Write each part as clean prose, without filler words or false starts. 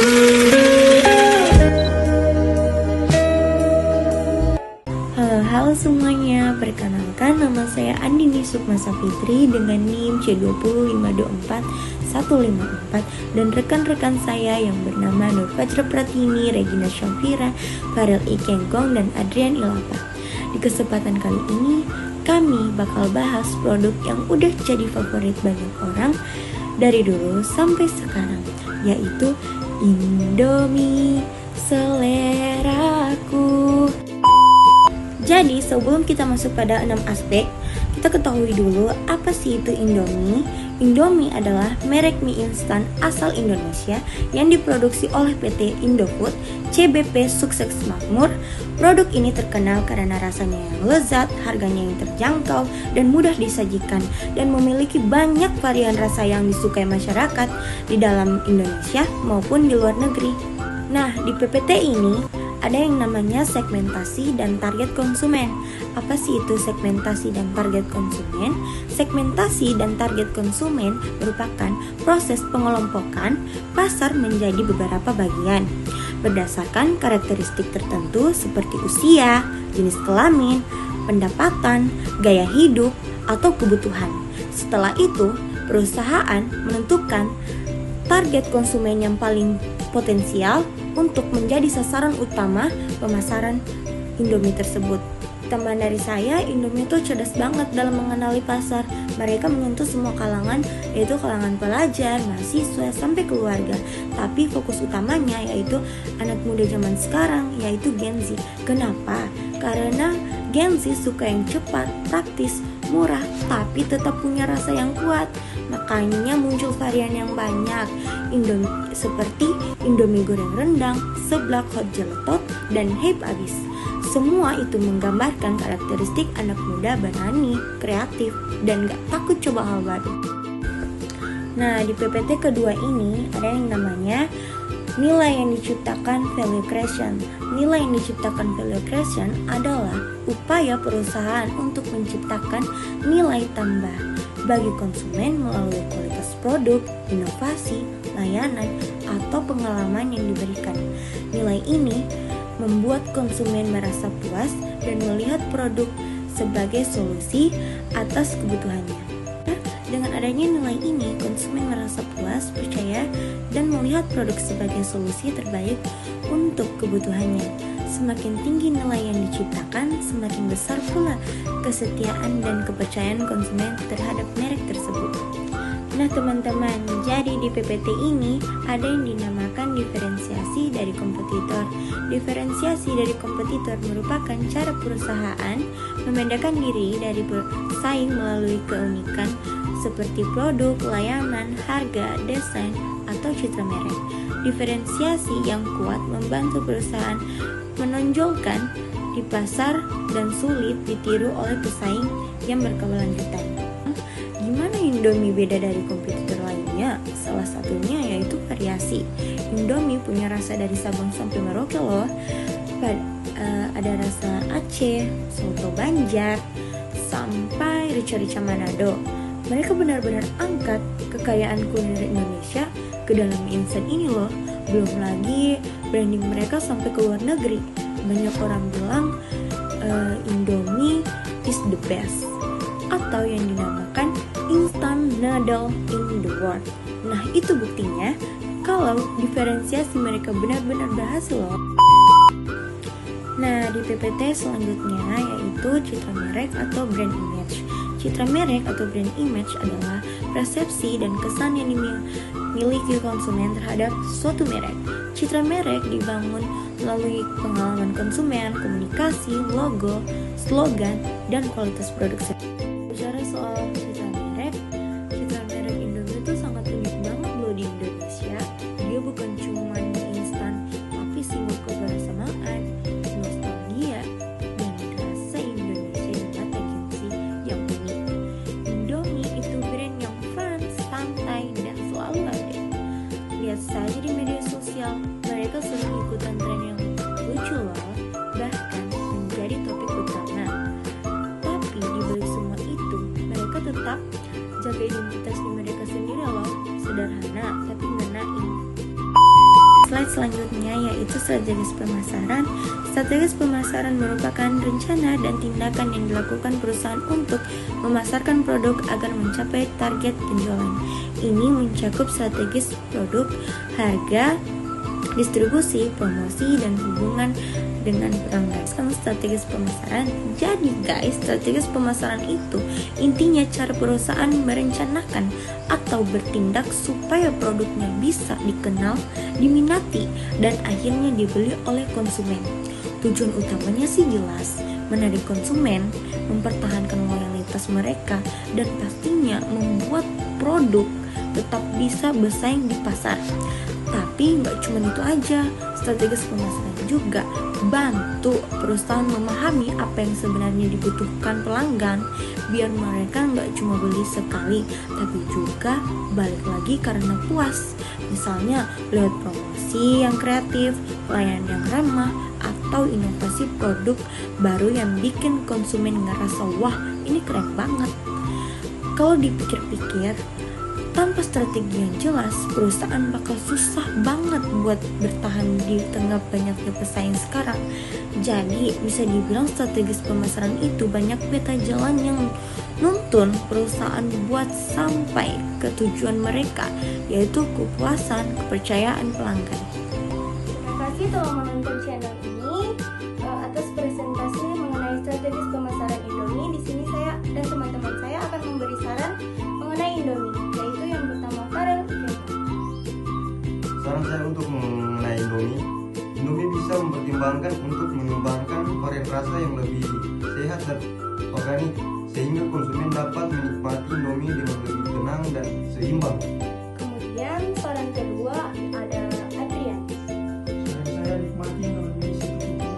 Halo semuanya, perkenalkan nama saya Andini Sukmasa Fitri dengan NIM C20524-154 dan rekan-rekan saya yang bernama Nur Fajra Pratini, Regina Syafira, Farel Ikenggong, dan Adrian Ilapa. Di kesempatan kali ini, kami bakal bahas produk yang udah jadi favorit banyak orang dari dulu sampai sekarang, yaitu Indomie seleraku. Jadi sebelum kita masuk pada 6 aspek, kita ketahui dulu apa sih itu Indomie. Indomie adalah merek mie instan asal Indonesia yang diproduksi oleh PT Indofood CBP Sukses Makmur. Produk ini terkenal karena rasanya yang lezat, harganya yang terjangkau dan mudah disajikan, dan memiliki banyak varian rasa yang disukai masyarakat di dalam Indonesia maupun di luar negeri. Nah, di PPT ini ada yang namanya segmentasi dan target konsumen. Apa sih itu segmentasi dan target konsumen? Segmentasi dan target konsumen merupakan proses pengelompokan pasar menjadi beberapa bagian berdasarkan karakteristik tertentu seperti usia, jenis kelamin, pendapatan, gaya hidup, atau kebutuhan. Setelah itu, perusahaan menentukan target konsumen yang paling potensial untuk menjadi sasaran utama pemasaran Indomie tersebut. Teman dari saya, Indomie itu cerdas banget dalam mengenali pasar. Mereka menyentuh semua kalangan, yaitu kalangan pelajar, mahasiswa, sampai keluarga. Tapi fokus utamanya yaitu anak muda zaman sekarang, yaitu Gen Z. Kenapa? Karena Gen Z suka yang cepat, praktis, murah, tapi tetap punya rasa yang kuat. Makanya muncul varian yang banyak, seperti Indomie goreng rendang, seblak, hot jeletot, dan hype abis. Semua itu menggambarkan karakteristik anak muda berani, kreatif, dan gak takut coba hal baru. Nah, di PPT kedua ini ada yang namanya nilai yang diciptakan value creation. Nilai yang diciptakan value creation adalah upaya perusahaan untuk menciptakan nilai tambah bagi konsumen melalui kualitas produk, inovasi, layanan, atau pengalaman yang diberikan. Nilai ini membuat konsumen merasa puas dan melihat produk sebagai solusi atas kebutuhannya. Dengan adanya nilai ini, konsumen merasa puas, percaya, dan melihat produk sebagai solusi terbaik untuk kebutuhannya. Semakin tinggi nilai yang diciptakan, semakin besar pula kesetiaan dan kepercayaan konsumen terhadap merek tersebut. Nah teman-teman, jadi di PPT ini ada yang dinamakan diferensiasi dari kompetitor. Diferensiasi dari kompetitor merupakan cara perusahaan membedakan diri dari pesaing melalui keunikan seperti produk, layanan, harga, desain, atau citra merek. Diferensiasi yang kuat membantu perusahaan menonjolkan di pasar dan sulit ditiru oleh pesaing yang berkelanjutan. Gimana Indomie beda dari kompetitor lainnya? Salah satunya yaitu variasi. Indomie punya rasa dari Sabang sampai Merauke loh. Ada rasa Aceh, soto Banjar, sampai rica-rica Manado. Mereka benar-benar angkat kekayaan kuliner Indonesia ke dalam mie instan ini loh. Belum lagi branding mereka sampai ke luar negeri. Banyak orang bilang Indomie is the best, atau yang dinamakan instant noodle in the world. Nah itu buktinya kalau diferensiasi mereka benar-benar berhasil loh. Nah di PPT selanjutnya yaitu citra merek atau brand image. Citra merek atau brand image adalah persepsi dan kesan yang dimiliki konsumen terhadap suatu merek. Citra merek dibangun melalui pengalaman konsumen, komunikasi, logo, slogan, dan kualitas produk. Bicara soal citra merek Indomie itu sangat unik banget loh di Indonesia. Dia bukan cuma mie instan, tapi simbol kebersamaan, nostalgia, dan rasa Indonesia di mata Gen Z yang unik. Indomie itu brand yang fun, santai, dan selalu ada. Lihat saja di media sosial, mereka sering ikutan tren yang lucu loh, bahkan menjadi topik utama. Tapi di balik semua itu, mereka tetap jaga identitas mereka sendiri loh, sederhana tapi ngenain. slide selanjutnya yaitu strategis pemasaran. Strategis pemasaran merupakan rencana dan tindakan yang dilakukan perusahaan untuk memasarkan produk agar mencapai target penjualan. Ini mencakup strategis produk, harga, distribusi, promosi, dan hubungan dengan pelanggan. Strategis pemasaran. Jadi guys, strategis pemasaran itu intinya cara perusahaan merencanakan atau bertindak supaya produknya bisa dikenal, diminati, dan akhirnya dibeli oleh konsumen. Tujuan utamanya sih jelas, menarik konsumen, mempertahankan loyalitas mereka, dan pastinya membuat produk tetap bisa bersaing di pasar. Tapi nggak cuma itu aja, strategis pemasaran juga bantu perusahaan memahami apa yang sebenarnya dibutuhkan pelanggan, biar mereka nggak cuma beli sekali, tapi juga balik lagi karena puas. Misalnya lewat promosi yang kreatif, pelayanan yang ramah, atau inovasi produk baru yang bikin konsumen ngerasa wah ini keren banget. Kalau dipikir-pikir, tanpa strategi yang jelas, perusahaan bakal susah banget buat bertahan di tengah banyaknya pesaing sekarang. Jadi bisa dibilang strategis pemasaran itu banyak peta jalan yang nuntun perusahaan buat sampai ke tujuan mereka, yaitu kepuasan, kepercayaan pelanggan. Terima kasih telah menonton channel ini. Atas presentasi mengenai strategis pemasaran Indomie, di sini saya dan teman-teman saya akan memberi saran mengenai Indomie. Saran saya untuk mengenai Indomie bisa mempertimbangkan untuk mengembangkan varian rasa yang lebih sehat dan organik, sehingga konsumen dapat menikmati Indomie dengan lebih tenang dan seimbang. Kemudian saran kedua ada Adrian. Saran saya nikmati Indomie secukupnya,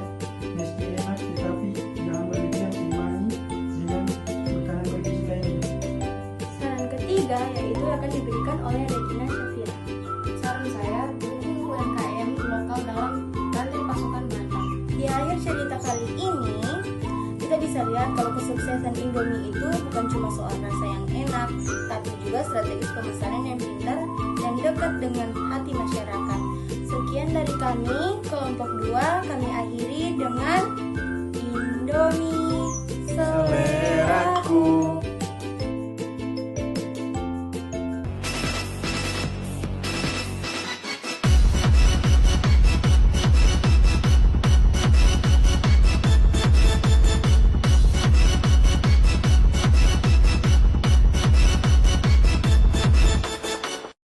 meski enak tetapi jangan berlebihan diimbangi dengan makanan bergizi lainnya. Saran ketiga yaitu akan diberikan oleh Regina Shafira. Saran saya, dukung UMKM lokal dalam rantai pasokan bahan. Di akhir cerita kali ini, kita bisa lihat kalau kesuksesan Indomie itu bukan cuma soal rasa yang enak, tapi juga strategis pemasaran yang pintar dan dekat dengan hati masyarakat. Sekian dari kami, kelompok 2, kami akhiri dengan Indomie seleraku.